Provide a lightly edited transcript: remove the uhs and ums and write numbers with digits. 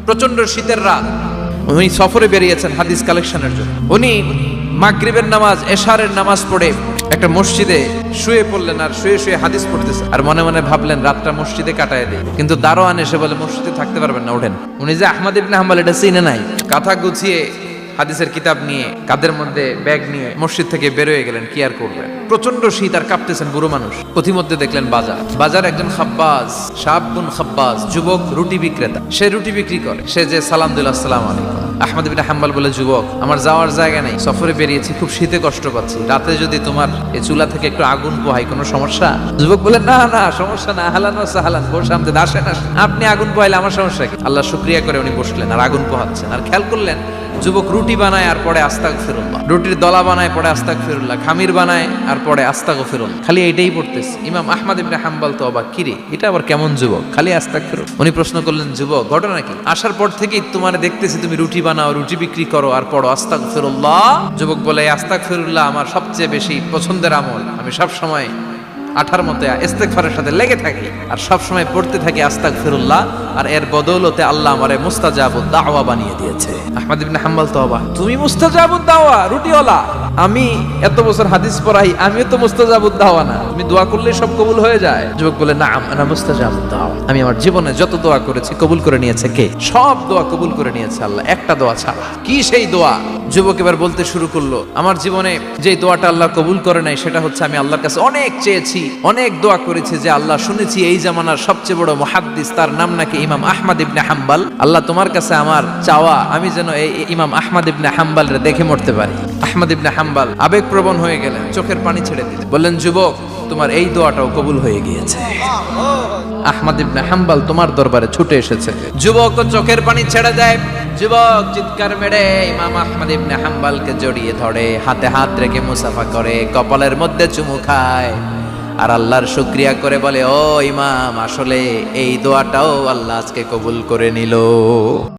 প্রচন্ড শীতের রাত, উনি সফরে বেরিয়েছেন হাদিস কালেকশনের জন্য। উনি মাগরিবের নামাজ, এশারের নামাজ পড়ে একটা মসজিদে শুয়ে পড়লেন, আর শুয়ে শুয়ে হাদিস পড়তেছে, আর মনে মনে ভাবলেন রাতটা মসজিদে কাটায় দেয়। কিন্তু দারোয়ান এসে বলে মসজিদে থাকতে পারবেন না, ওঠেন। উনি যে আহমদ ইবনে হাম্বল এটা চিনে নাই, কাঁথা গুছিয়ে হাদিসের কিতাব নিয়ে কাঁধের মধ্যে ব্যাগ নিয়ে মসজিদ থেকে বেরোয় গেলেন। কি আর করবেন, প্রচন্ড শীত, আর কাঁপতেছেন বুড়ো মানুষ। পথিমধ্যে দেখলেন বাজার একজন খাব্বাজ, শাবুন খাব্বাজ, যুবক রুটি বিক্রেতা। সে রুটি বিক্রি করে। সে যে সালাম দিল, আসসালামু আলাইকুম। আহমদ ইবনে হাম্বল বলে, যুবক, আমার যাওয়ার জায়গা নেই, সফরে বেরিয়েছি, খুব শীতে কষ্ট পাচ্ছি, রাতে যদি তোমার এই চুলা থেকে একটু আগুন পোহাই কোনো সমস্যা? যুবক বলে, না না, সমস্যা না, আহলান ওয়া সাহলান, বসে আমতে আসেন, আপনি আগুন পোহাইলে আমার সমস্যা কি? আল্লাহ শুকরিয়া করে উনি বসলেন আর আগুন পোহাচ্ছেন। আর খেয়াল করলেন যুবক রুটি বানায় আর পরে আস্তাগফিরুল্লাহ, রুটির দলা বানায় পরে আস্তাগফিরুল্লাহ, খামির বানায় আর পরে আস্তাগফিরুল্লাহ, খালি এটাই পড়তেছে। ইমাম আহমদ ইবনে হাম্বল তো অবাক, কিরে এটা আবার কেমন যুবক, খালি আস্তাগফিরুল্লাহ। উনি প্রশ্ন করলেন, যুবক, ঘটনা কি? আসার পর থেকেই তোমার দেখতেছি তুমি রুটি বানাও, রুটি বিক্রি করো আর পড়ো আস্তাগফিরুল্লাহ। যুবক বলে, আস্তাগফিরুল্লাহ আমার সবচেয়ে বেশি পছন্দের আমল, আমি সব সময় আঠার মতো ইস্তেগফারের সাথে লেগে থাকি আর সব সময় পড়তে থাকি আস্তাগফিরুল্লাহ, আর এর বদৌলতে আল্লাহ আমারে মুস্তাজাবুদ দাওয়া বানিয়ে দিয়েছে। আহমদ ইবনে হাম্বল তো অবাক, তুমি মুস্তাজাবুদ দাওয়া, রুটিওয়ালা? আমি এত বছর হাদিস পড়াই, আমিও তো মুস্তাজাবুদ দাওয়া না, তুমি দোয়া করলে সব কবুল হয়ে যায়? যুবক বলে, না, আনা মুস্তাজাবুদ দাওয়া, আমি আমার জীবনে যত দোয়া করেছি কবুল করে নিয়েছে কে? সব দোয়া কবুল করে নিয়েছে আল্লাহ, একটা দোয়া ছাড়া। কি সেই দোয়া? যুবক এবার বলতে শুরু করলো, আমার জীবনে যে দোয়াটা আল্লাহ কবুল করে নাই সেটা হচ্ছে আমি আল্লাহর কাছে অনেক চেয়েছি, অনেক দোয়া করেছি যে আল্লাহ, শুনেছি এই জামানার সবচেয়ে বড় মুহাদ্দিস, তার নাম নাকি ইমাম আহমদ ইবনে হাম্বল। আল্লাহ, তোমার কাছে আমার চাওয়া, আমি যেন এই ইমাম আহমদ ইবনে হাম্বলরে দেখে মরতে পারি। আহমদ ইবনে হাম্বল আবেগপ্রবণ হয়ে গেলেন, চোখের পানি ছেড়ে দিলেন, বললেন, যুবক, তোমার এই দোয়াটাও কবুল হয়ে গিয়েছে। আহমদ ইবনে হাম্বল তোমার দরবারে ছুটে এসেছে। যুবক চোখের পানি ছেড়ে দেয়। যুবক চিৎকার মেরে ইমাম আহমদ ইবনে হাম্বলকে জড়িয়ে ধরে, হাতে হাত রেখে মুসাফা করে, কপালের মধ্যে চুমু খায় আর আল্লাহর শুকরিয়া করে বলে, ও ইমাম, আসলে এই দোয়াটাও আল্লাহ আজকে কবুল করে নিল।